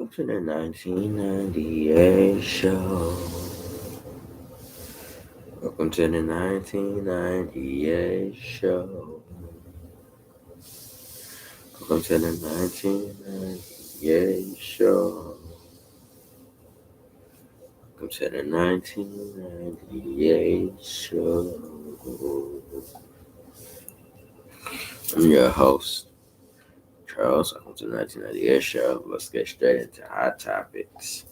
Welcome to the 1998 show. Welcome to the 1998 show. Welcome to the 1998 show. Welcome to the 1998 show. I'm your host, Charles. Welcome to the 1998 show. Let's get straight into hot topics.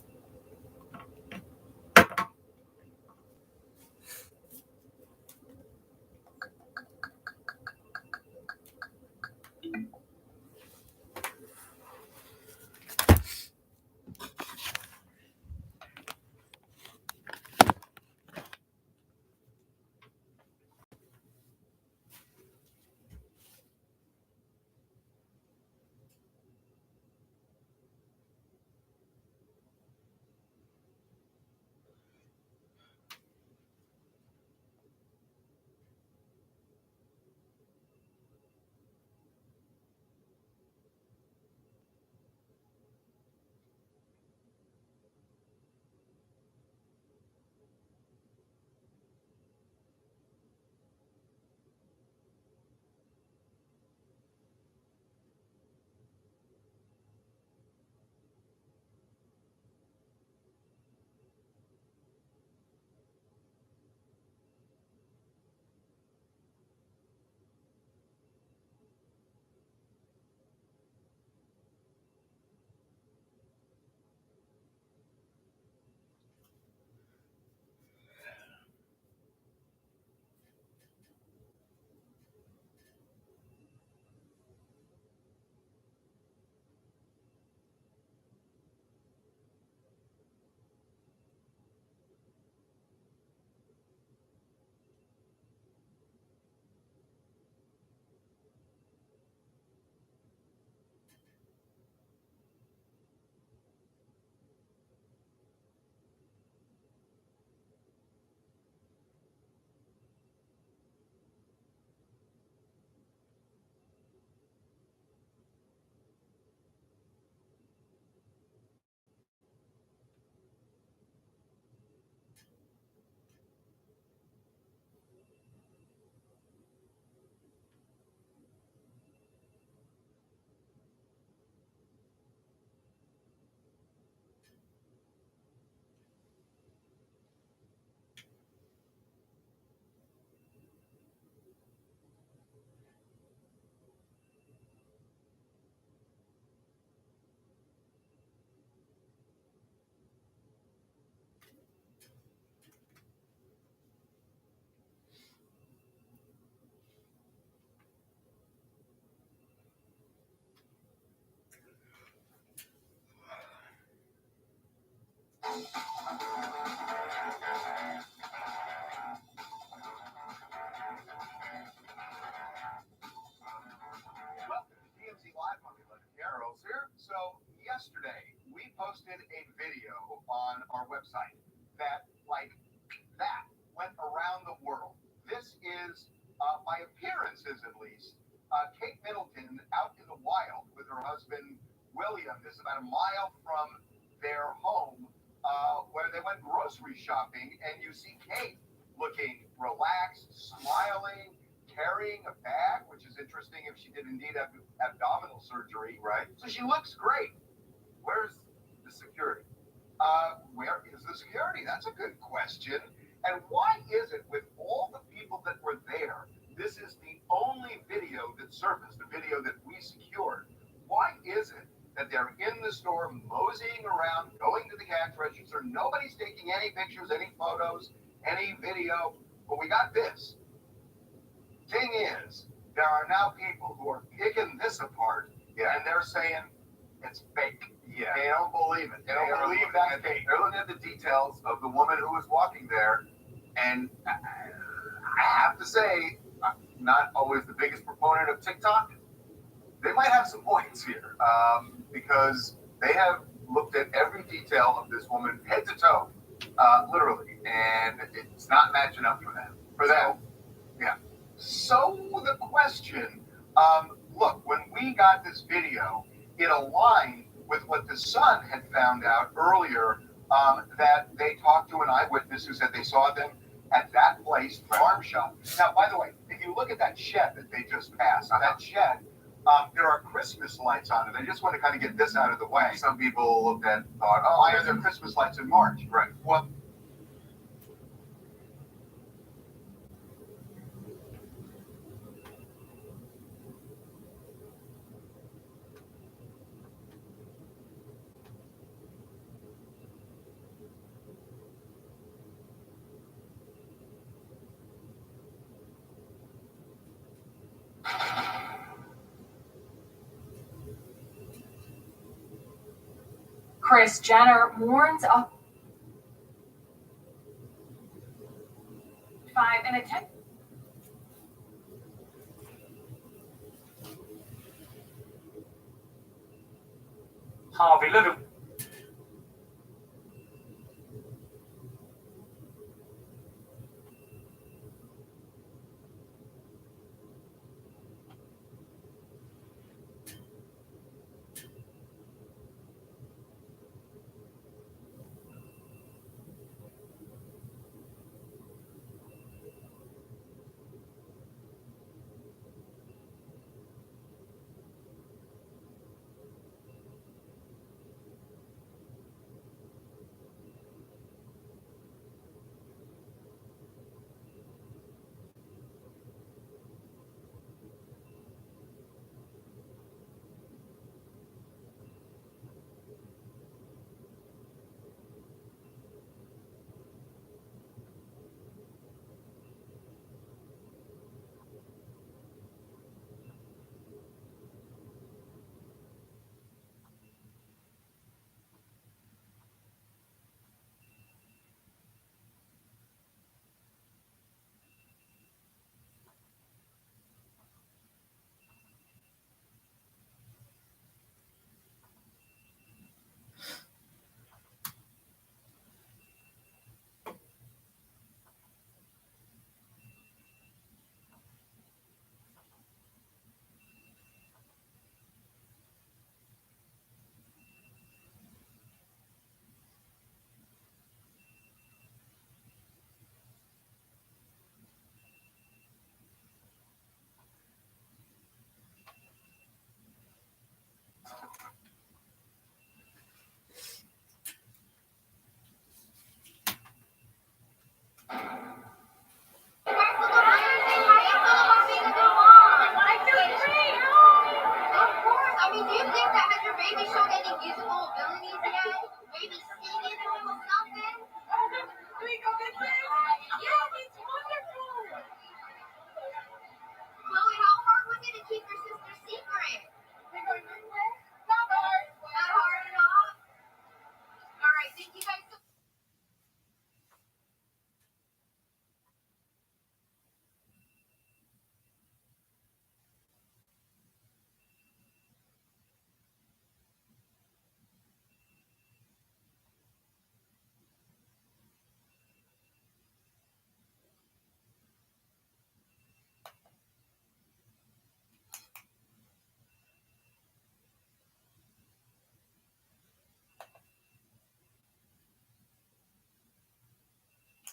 with what the Sun had found out earlier, that they talked to an eyewitness who said they saw them at that place, farm shop. Now, by the way, if you look at that shed that they just passed, that shed, there are Christmas lights on it. I just want to kind of get this out of the way. Some people looked at thought, oh, why are there Christmas lights in March? Right. Well, Kris Jenner warns of 5 and a 10. Harvey Lilwayne.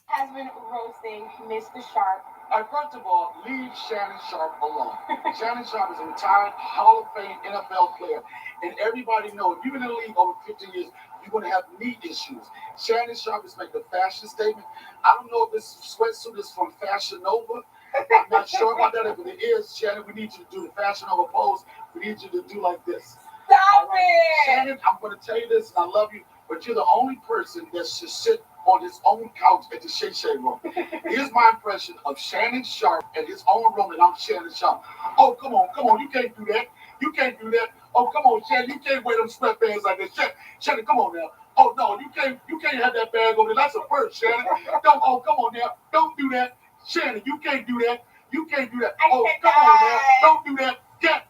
Has been roasting Mr. Sharp. First of all, leave Shannon Sharp alone. Shannon Sharp is a retired Hall of Fame NFL player. And everybody knows, if you've been in the league over 15 years, you're going to have knee issues. Shannon Sharp is making a fashion statement. I don't know if this sweatsuit is from Fashion Nova. I'm not sure about that. If it is, Shannon, we need you to do the Fashion Nova pose. We need you to do like this. Stop it! Shannon, I'm going to tell you this, and I love you, but you're the only person that should sit on his own couch at the Shay Shay room. Here's my impression of Shannon Sharp at his own room, and I'm Shannon Sharp. Oh, come on, you can't do that. You can't do that. Oh, come on, Shannon, you can't wear them sweatbands like that. Shannon, come on now. Oh no, you can't have that bag over there. That's a purse, Shannon. Don't, oh, come on now. Don't do that. Shannon, you can't do that. You can't do that. Oh, come on now. Don't do that. Get.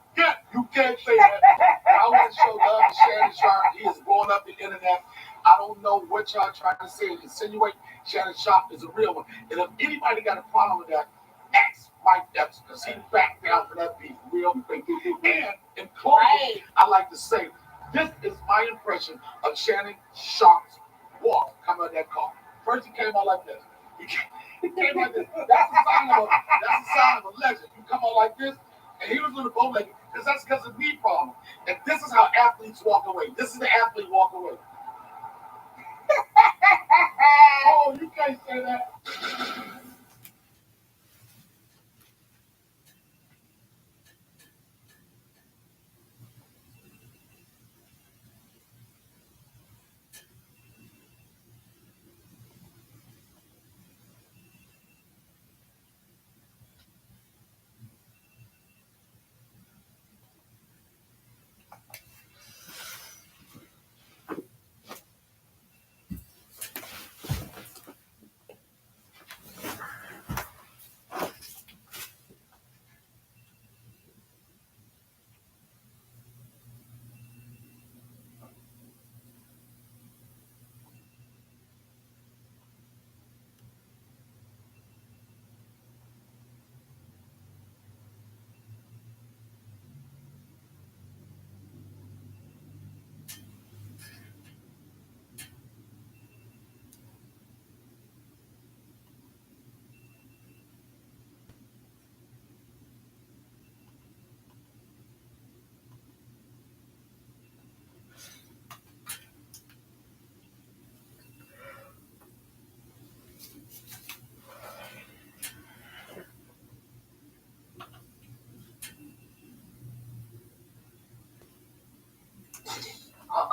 You can't say that. I want to show love to Shannon Sharp. He is blowing up the internet. I don't know what y'all trying to say and insinuate. Shannon Sharp is a real one. And if anybody got a problem with that, X Mike Epps, because he backed down for that beef real quick. And in closing, I like to say, this is my of Shannon Sharp's walk coming out of that car. First he came out like this. He came like this. That's the sign of a legend. You come out like this, and he was doing the bow legged because that's because of knee problem. And this is how athletes walk away. This is the athlete walk away. Oh, you can't say that.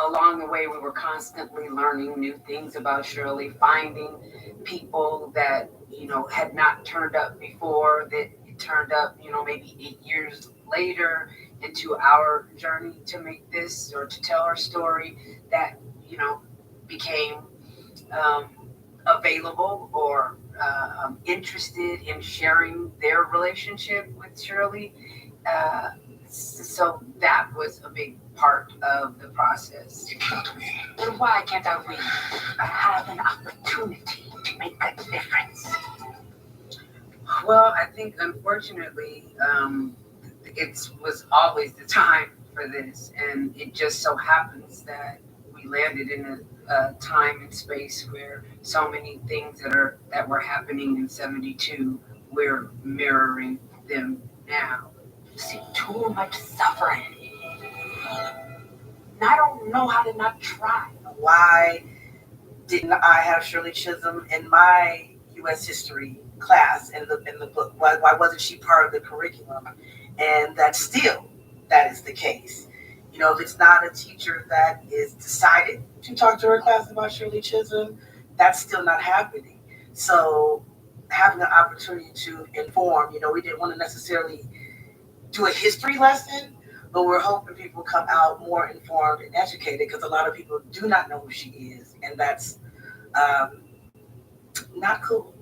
Along the way, we were constantly learning new things about Shirley, finding people that, had not turned up before, that turned up, maybe 8 years later into our journey to make this or to tell our story that, became available or interested in sharing their relationship with Shirley. So that was a big part of the process. But why can't I win? I have an opportunity to make a difference. Well, I think unfortunately, it was always the time for this, and it just so happens that we landed in a time and space where so many things that were happening in '72, we're mirroring them now. See too much suffering. And I don't know how to not try. Why didn't I have Shirley Chisholm in my U.S. history class in the book? Why wasn't she part of the curriculum? And that is the case. If it's not a teacher that is decided to talk to her class about Shirley Chisholm, that's still not happening. So having an opportunity to inform, we didn't want to necessarily do a history lesson, but we're hoping people come out more informed and educated because a lot of people do not know who she is, and that's not cool.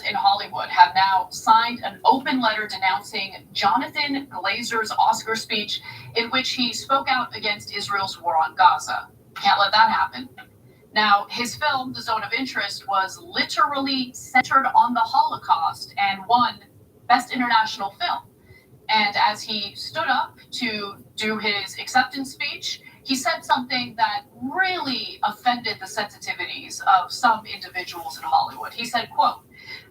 In Hollywood have now signed an open letter denouncing Jonathan Glazer's Oscar speech in which he spoke out against Israel's war on Gaza. Can't let that happen. Now, his film, The Zone of Interest, was literally centered on the Holocaust and won Best International Film. And as he stood up to do his acceptance speech, he said something that really offended the sensitivities of some individuals in Hollywood. He said, quote,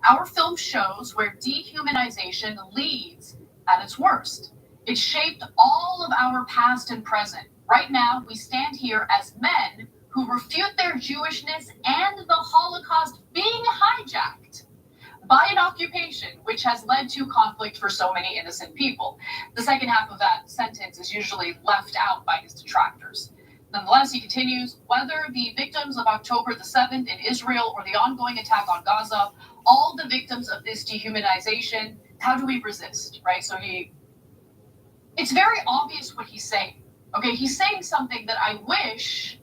"Our film shows where dehumanization leads at its worst. It shaped all of our past and present. Right now, we stand here as men who refute their Jewishness and the Holocaust being hijacked. by an occupation which has led to conflict for so many innocent people. The second half of that sentence is usually left out by his detractors. Nonetheless, he continues, whether the victims of October the 7th in Israel or the ongoing attack on Gaza, all the victims of this dehumanization, how do we resist, right? So it's very obvious what he's saying. Okay, he's saying something that I wish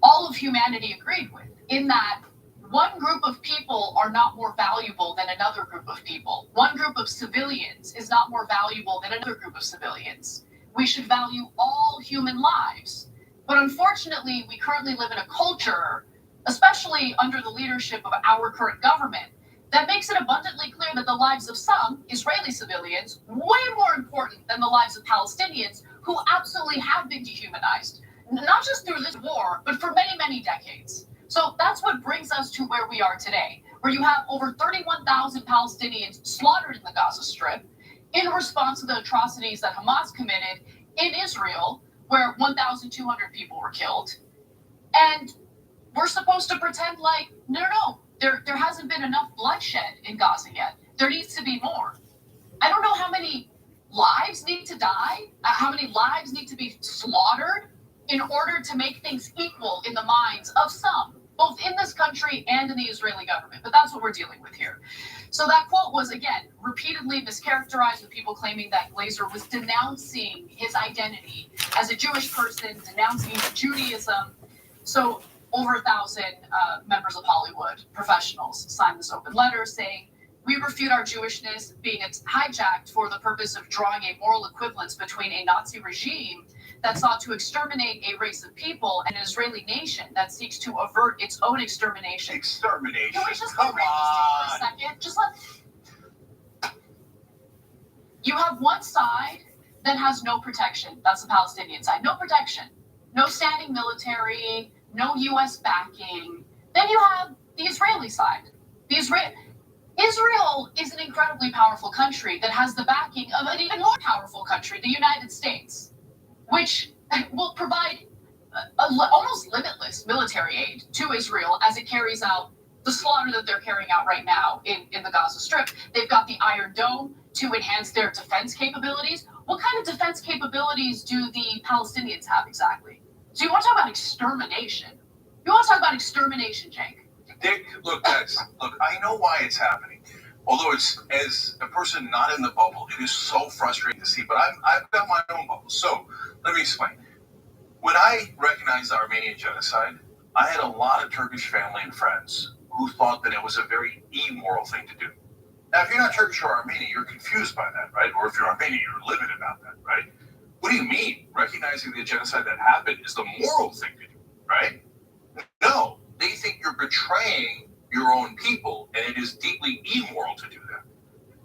all of humanity agreed with, in that one group of people are not more valuable than another group of people. One group of civilians is not more valuable than another group of civilians. We should value all human lives. But unfortunately, we currently live in a culture, especially under the leadership of our current government, that makes it abundantly clear that the lives of some Israeli civilians way more important than the lives of Palestinians who absolutely have been dehumanized, not just through this war, but for many, many decades. So that's what brings us to where we are today, where you have over 31,000 Palestinians slaughtered in the Gaza Strip in response to the atrocities that Hamas committed in Israel, where 1,200 people were killed. And we're supposed to pretend like, no, there hasn't been enough bloodshed in Gaza yet. There needs to be more. I don't know how many lives need to die, how many lives need to be slaughtered in order to make things equal in the minds of some, both in this country and in the Israeli government. But that's what we're dealing with here. So that quote was, again, repeatedly mischaracterized, with people claiming that Glazer was denouncing his identity as a Jewish person, denouncing Judaism. So over 1,000 members of Hollywood professionals signed this open letter saying, we refute our Jewishness being hijacked for the purpose of drawing a moral equivalence between a Nazi regime that sought to exterminate a race of people and an Israeli nation that seeks to avert its own extermination. Extermination. Can we just Come read this for a second? Just let. You have one side that has no protection. That's the Palestinian side. No protection. No standing military. No U.S. backing. Then you have the Israeli side. Israel is an incredibly powerful country that has the backing of an even more powerful country, the United States, which will provide almost limitless military aid to Israel as it carries out the slaughter that they're carrying out right now in the Gaza Strip. They've got the Iron Dome to enhance their defense capabilities. What kind of defense capabilities do the Palestinians have exactly? So you want to talk about extermination? You want to talk about extermination, Jake? Look, guys, I know why it's happening. Although it's, as a person not in the bubble, it is so frustrating to see. But I've got my own bubble. So let me explain. When I recognized the Armenian genocide, I had a lot of Turkish family and friends who thought that it was a very immoral thing to do. Now, if you're not Turkish or Armenian, you're confused by that, right? Or if you're Armenian, you're livid about that, right? What do you mean? Recognizing the genocide that happened is the moral thing to do, right? No, they think you're betraying your own people, and it is deeply immoral to do that.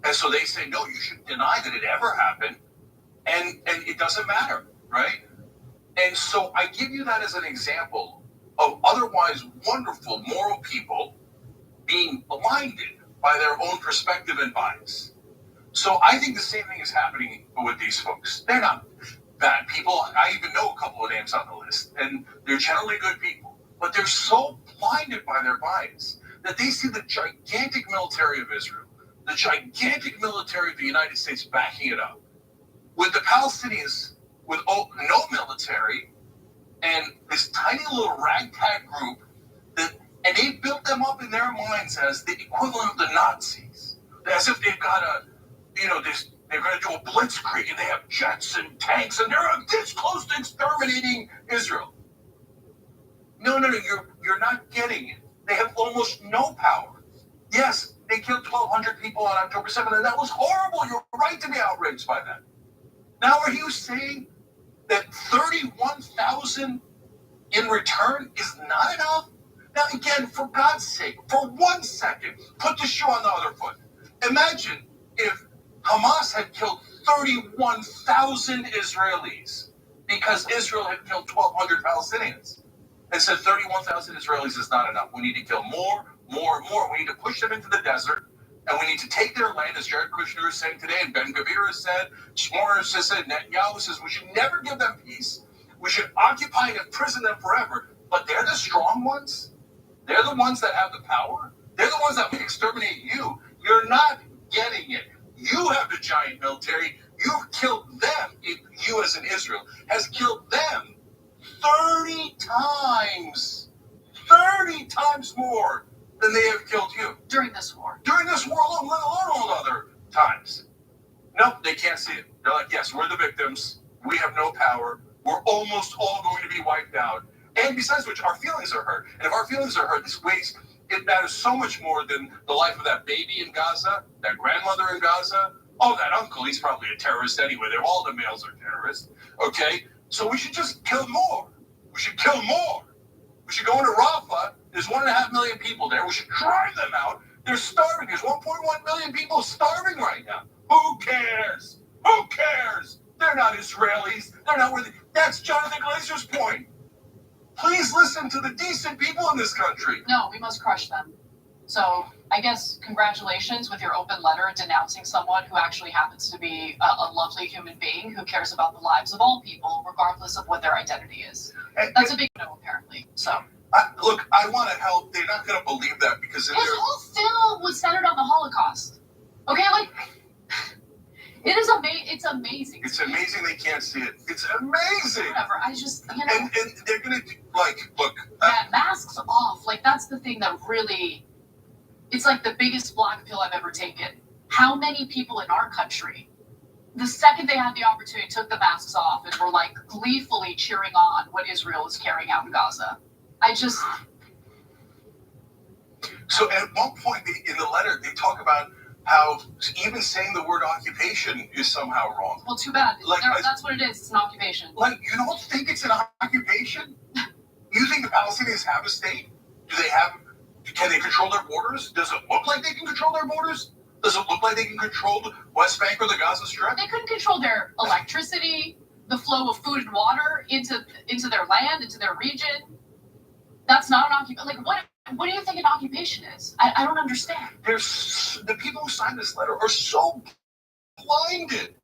And so they say, no, you should deny that it ever happened, and it doesn't matter, right? And so I give you that as an example of otherwise wonderful moral people being blinded by their own perspective and bias. So I think the same thing is happening with these folks. They're not bad people. I even know a couple of names on the list, and they're generally good people. But they're so blinded by their bias that they see the gigantic military of Israel, the gigantic military of the United States backing it up, with the Palestinians with no military and this tiny little ragtag group and they built them up in their minds as the equivalent of the Nazis, as if they've got they're going to do a blitzkrieg and they have jets and tanks and they're this close to exterminating Israel. No, you're not getting it. They have almost no power. Yes, they killed 1,200 people on October 7th, and that was horrible. You're right to be outraged by that. Now, are you saying that 31,000 in return is not enough? Now, again, for God's sake, for 1 second, put the shoe on the other foot. Imagine if Hamas had killed 31,000 Israelis because Israel had killed 1,200 Palestinians and said 31,000 Israelis is not enough. We need to kill more. We need to push them into the desert, and we need to take their land, as Jared Kushner is saying today, and Ben Gvir has said, Shmor has said, Netanyahu says we should never give them peace. We should occupy and imprison them forever. But they're the strong ones. They're the ones that have the power. They're the ones that will exterminate you. You're not getting it. You have the giant military. You've killed them. You, as in Israel, has killed them 30 times. 30 times more than they have killed you. During this war. During this war alone, let alone all other times. No, they can't see it. They're like, yes, we're the victims. We have no power. We're almost all going to be wiped out. And besides which, our feelings are hurt. And if our feelings are hurt, this weighs, it matters so much more than the life of that baby in Gaza, that grandmother in Gaza. Oh, that uncle, he's probably a terrorist anyway. They're all the males are terrorists. Okay? So we should just kill more. We should kill more. We should go into Rafah. There's 1.5 million people there. We should drive them out. They're starving. There's 1.1 million people starving right now. Who cares? Who cares? They're not Israelis. They're not worthy. That's Jonathan Glazer's point. Please listen to the decent people in this country. No, we must crush them. So I guess congratulations with your open letter denouncing someone who actually happens to be a lovely human being who cares about the lives of all people, regardless of what their identity is. That's a big no, apparently. So. Look, I want to help. They're not going to believe that because his whole film was centered on the Holocaust. Okay, like it is it's amazing. It's amazing they can't see it. It's amazing. Whatever. I just and they're gonna look. Yeah, masks off. Like that's the thing that really. It's like the biggest black pill I've ever taken. How many people in our country, the second they had the opportunity, took the masks off and were like gleefully cheering on what Israel is carrying out in Gaza? So at one point in the letter, they talk about how even saying the word occupation is somehow wrong. Well, too bad. That's what it is. It's an occupation. Like, you don't think it's an occupation? You think the Palestinians have a state? Can they control their borders? Does it look like they can control their borders? Does it look like they can control the West Bank or the Gaza Strip? They couldn't control their electricity, the flow of food and water into their land, into their region. That's not an occupation. Like, what do you think an occupation is? I don't understand. The people who signed this letter are so blinded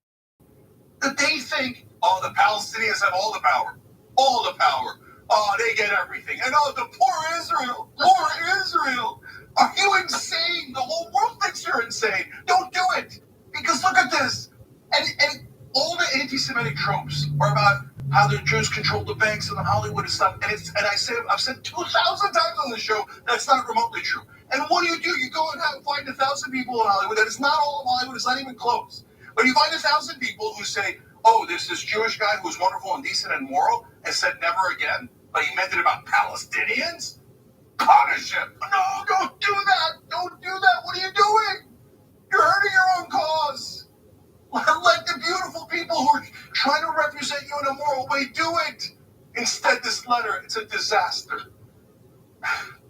that they think, oh, the Palestinians have all the power. All the power. Oh, they get everything. And oh, the poor Israel. Poor Israel. Are you insane? The whole world thinks you're insane. Don't do it. Because look at this. And all the anti-Semitic tropes are about how the Jews control the banks and the Hollywood and stuff. And I've said 2,000 times on the show that's not remotely true. And what do? You go and find 1,000 people in Hollywood. That is not all of Hollywood. It's not even close. But you find 1,000 people who say, oh, there's this Jewish guy who's wonderful and decent and moral and said never again, but he meant it about Palestinians? Punish him. No, don't do that. Don't do that. What are you doing? You're hurting your own cause. Let the beautiful people who are trying to represent you in a moral way do it. Instead, this letter, it's a disaster.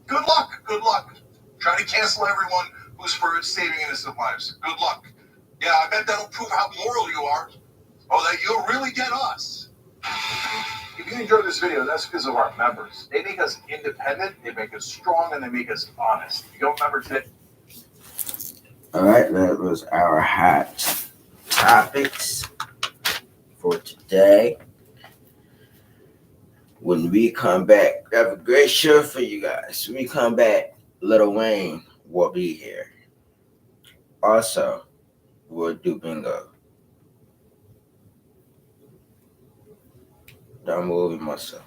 Good luck. Good luck. Try to cancel everyone who's for saving innocent lives. Good luck. Yeah, I bet that'll prove how moral you are. Oh, that you'll really get us. If you enjoyed this video, that's because of our members. They make us independent, they make us strong, and they make us honest. If you don't remember today. All right, that was our hot topics for today. When we come back, we have a great show for you guys. When we come back, Lilwayne will be here. Also, we'll do bingo. Don't move myself.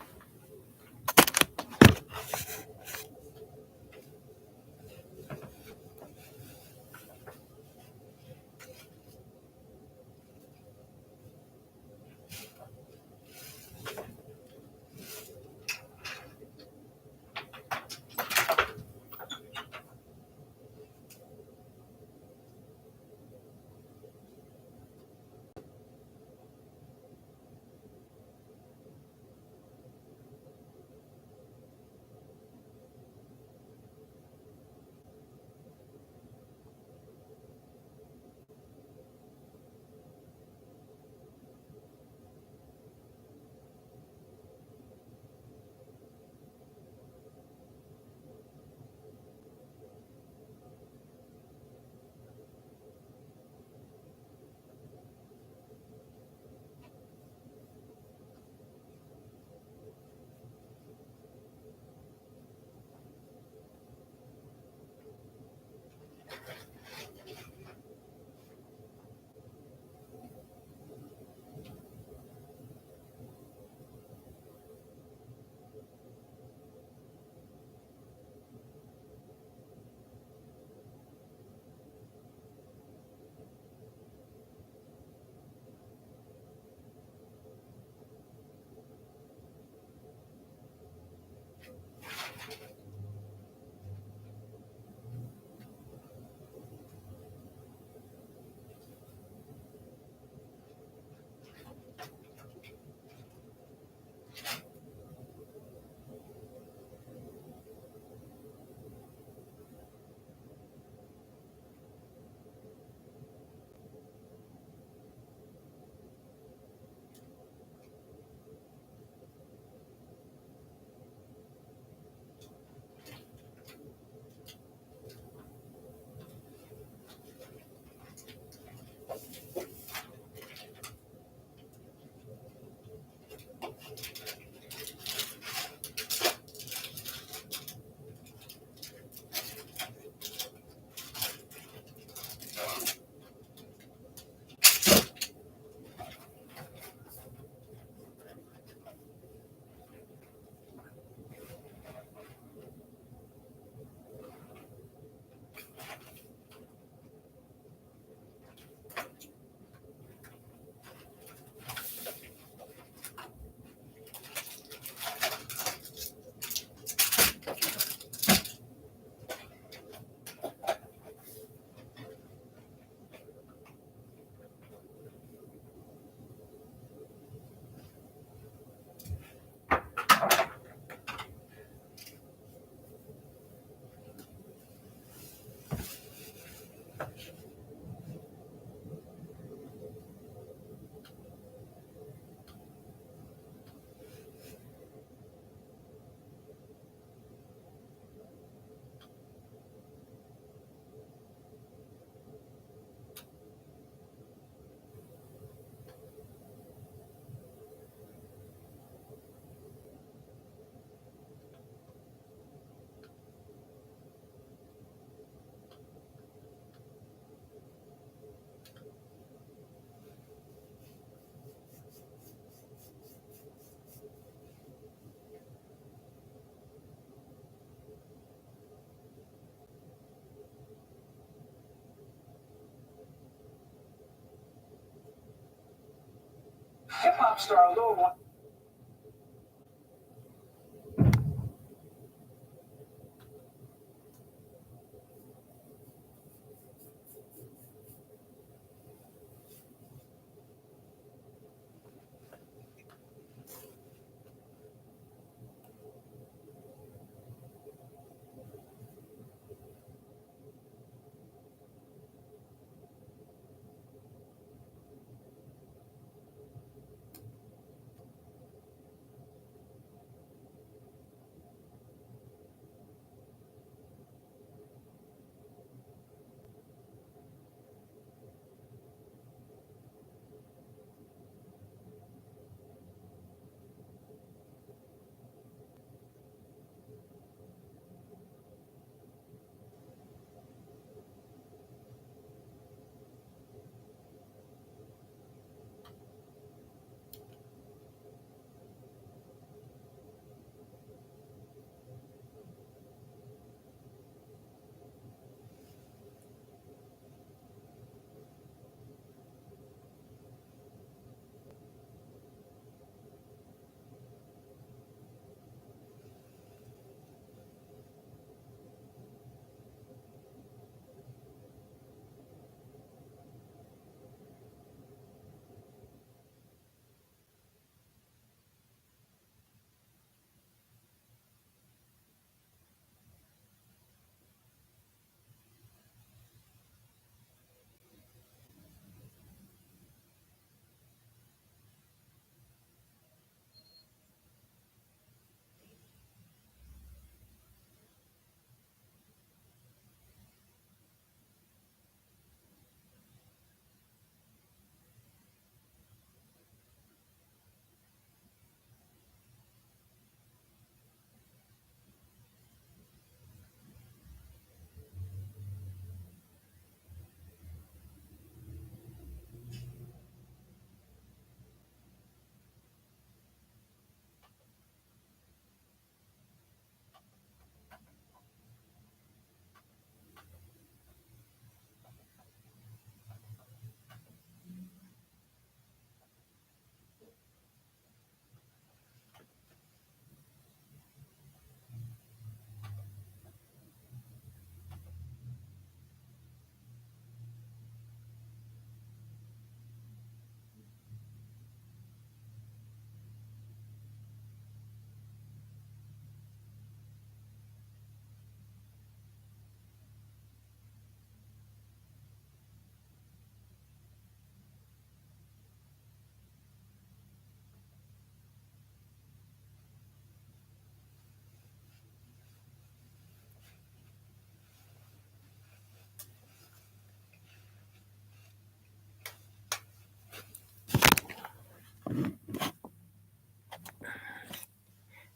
hop star Lilwayne.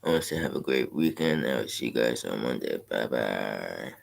I want to have a great weekend. I'll see you guys on Monday. Bye bye.